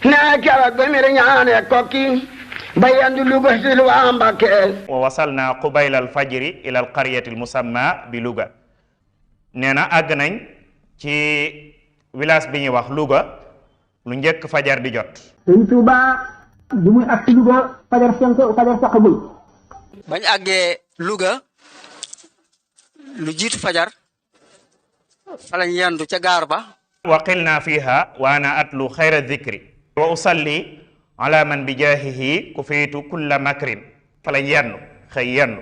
naa keroog ba mir ñaane kokki ba yandu Luga sil waa Mbàkke. wa wasalna qubayla al fajri ila al qaryati al musamma bi Luga. nee na àgg nañ ci village bi ñuy wax Luga lu njëkk fajar di jot. Sëñ Tuuba bi muy ak ci Luga fajar saxagul. bañ àggee Luga lu jiitu fajar fa lañ yandu ca gaar ba. wa qilna fiha wa ana atlu xayra dhikri wa usalli ala man bi jaahihi kufiitu kulla makrin fa lañ yenn xëy yenn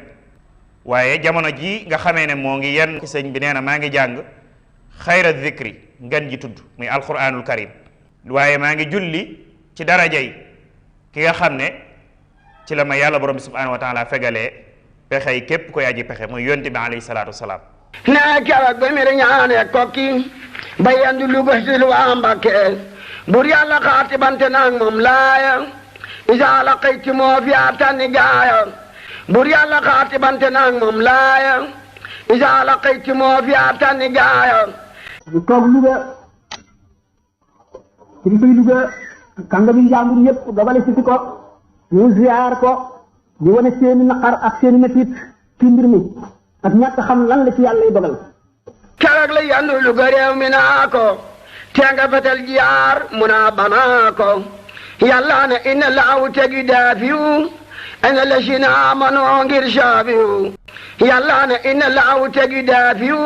waaye jamono ji nga xamee ne moo ngi yenn ci sëñ bi nee na maa ngi jàng xayra dhikri ngan ji tudd muy alquranul karim waaye maa ngi julli ci darajay ki nga xam ne ci la ma yàlla borom bi subhanahu wa taala fegalee pexey képp koy aji pexe muy yonte bi alayhi salaatu wasalaam. naa keroog ba mir ñaane kokki ba yandu Luga sil waa Mbàkke bur yàlla xaati bante naag moom laaya isa laqayti moo fi atani gaaya bur yàlla xaati bante naag moom laaya isa laqayti moo fi atani gaaya. ñu toog Luga kilifay Luga kàngam yi njàmbur yëpp gabale si ko ñu ziar ko di wane seeni naqar ak seeni metit ci mbir mi ak ñàkk xam lan la ci yàlla yi dogal. keroog la yandu Luga réew mi naa ko te nga fetal jiyaar mu naa banaa ko yàlla ne inna laahu tegi daafiyu ana la si naa manoo ngir saabiyu yàlla ne inna laahu tegi daafiyu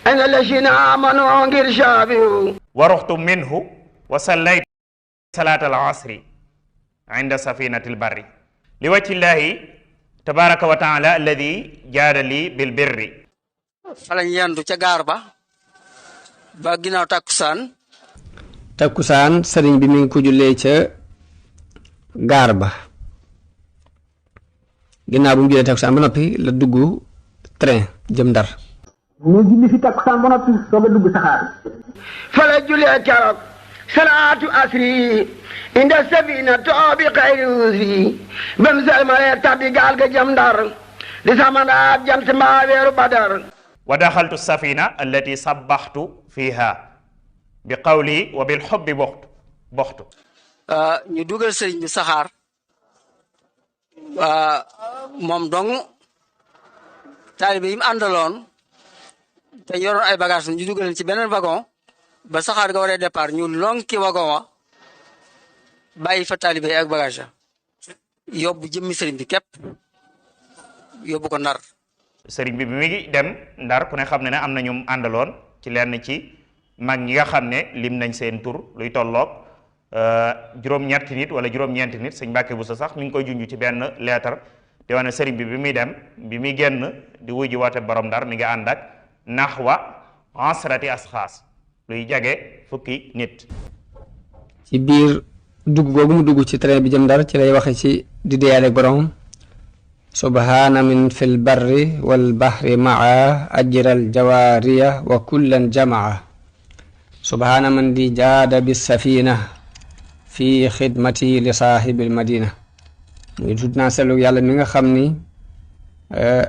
ana la si naa manoo ngir saabiyu. wa ruxtu minhu wa sallaytu salaata al asri inda safinati al barri li wajhi llahi tabaraka wa taala alladi jaada li bil birri. fa lañ yandu ca gaar ba ba ginnaaw takkusaan sëriñ bi mi ngi ko jullee ca gaar ba ginnaaw bu mu jullee takkusaan ba noppi la dugg train jëm Ndar. mu julli fi takkusaan ba noppi soog a dugg saxaar. fa la julee keroog salaatu asri inda safina toobi xayri usri bam salmalee tabbi gaal ga jëm Ndar di samandaab jant mbaa weeru Badar. wa daxaltu safina allati sabbaxtu fiha bi qawli wa bil xubbi boxtu. ñu dugal sëriñ bi saxaar moom dong taalibe yi mu àndaloon te yoroon ay bagage ñu dugal leen ci beneen wagon ba saxaar ga waree départ ñu lonki wagon wa bàyyi fa taalibe yi ak bagage ya yóbbu jëmmi sëriñ bi képp yóbbu ko Ndar. sëriñ bi mi ngi dem Ndar ku ne xam ne am na ñu àndaloon ci lenn ci mag ñi nga xam ne lim nañ seen tur luy tolloog juróom-ñetti nit wala juróom-ñeenti nit sëñ Mbàkke Buso sax mi ngi koy junj ci benn leetar di wane sëriñ bi muy dem bi muy génn di wuy ji woote borom Ndar mi ngi ànd ak naxwa asrati asxaas luy jage fukki nit. ci biir dugg googu mu dugg ci train bi jëm Ndar ci lay waxe ci di deyaale borom subhaana min fil barri wal bahri maa ajral jawaariya wa kullan jamaa subhaana man di jaada bis safina fi xidmati li saahibil madina. muy tudd naa seetlu yàlla mi nga xam ni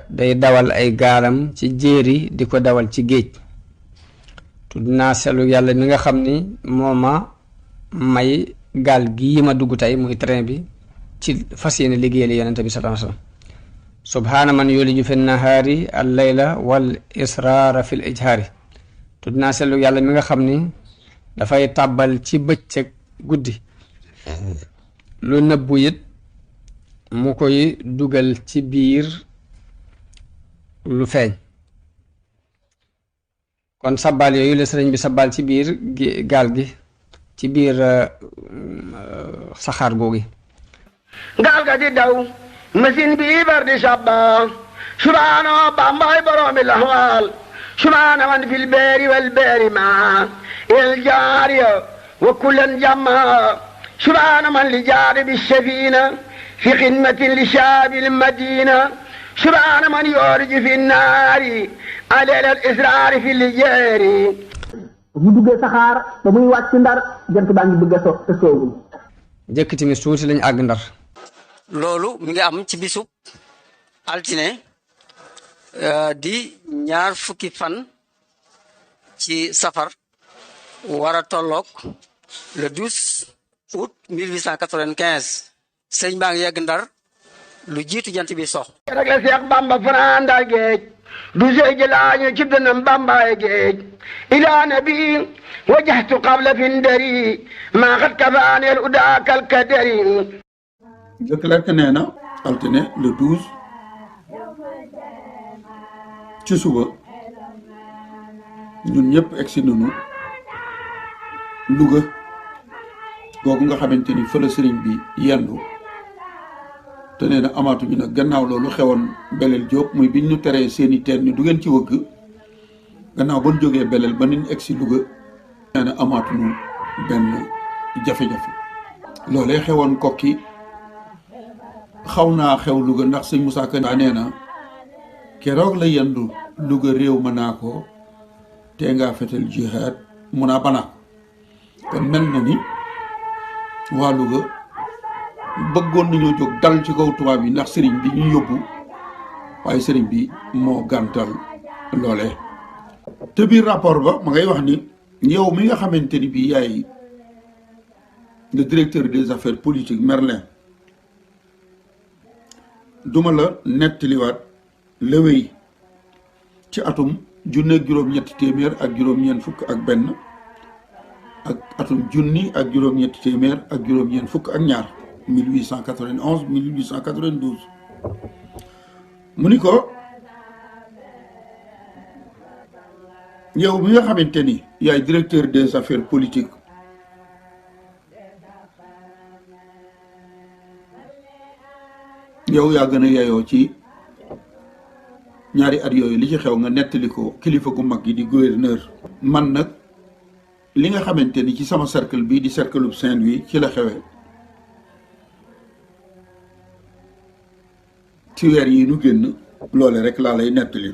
day dawal ay gaalam ci jéeri di ko dawal ci géej. tudd naa seetlu yàlla mi nga xam ni moo ma may gaal gii ma dugg tey muy train bi ci fas yéene liggéeyal yonente bi sallallahu alayhi wasallam. subhaana man yuliju fi nahaari al layla wal israara fil ijhaari. tudd naa seetlu yàlla mi nga xam ni dafay tàbbal ci bëccëg guddi lu nëbbu it mu koy dugal ci biir lu feeñ. kon sabal yooyu la sëriñ bi sabal ci biir gaal gi ci biir saxaar googi. gaal ga di daw machine bi bar di sabba subhaana bambay boromi lahwal subhaana man fil beeri wal beeri ma el jaariya wa kullan jamma subhaana man li jaari bi safina fi xidmatin li shaabil madina subhaana man yooriju fi naari aleel al israari fi lijeeri. bu duggee saxaar ba muy wàcc Ndar jant baa ngi bëgg a te soowul. njëkk timis tuuti lañ àgg Ndar. loolu mi ngi am ci bisub altine di ñaar fukki fan ci safar war a tolloog le 12 août 1895 sëñ baa ngi yegg Ndar lu jiitu jant bi sox. rek la Seex Bamba fanaan Ndar géej du sey ji laañu ci dënam Bambaay géej ilaa nabi wajjahtu qabla findari maa xat kafaaneel udaa kalkadari. Leclerc nee na altine le 12 ci suba ñun ñëpp egsi nañu Louga googu nga xamante ni fa la sëriñ bi yendu te nee na amaatu bi nag gannaaw loolu xewoon Belel Diop muy biñ ñu teree seeni teen ni du ngeen ci wëgg gannaaw ba ñu jógee Belel ba niñ egsi Louga nee na amaatuñu benn jafe-jafe loolee xewoon Kokki xaw naa xew Louga ndax sëñ Moussa Ka nee na keroog la yendu Louga réew ma naa ko tee ngaa fetal jihaad mun a banaa kon mel na ni waa Louga bëggoon nañoo jóg dal ci kaw tubaab yi ndax sëriñ bi ñu yóbbu waaye sëriñ bi moo gàntal loole te biir rapport ba ma ngay wax ni yow mi nga xamante ni bii yaay le directeur des affaires politiques Merlin duma la nettaliwaat la wéy ci atum junni ak juróom-ñetti téeméer ak juróom-ñeent fukk ak benn ak atum junni ak juróom-ñetti téeméer ak juróom-ñeent fukk ak ñaar 1891 1892 mu ni ko yow mi nga xamante ni yaay directeur des affaires politiques yow yaa gën a yeyoo ci ñaari at yooyu li ci xew nga nettali ko kilifa gu mag yi di gouverneur man nag li nga xamante ni ci sama cercle bii di cercle Saint-Louis ci la xewee ci weer yi nu génn loole rek laa lay nettali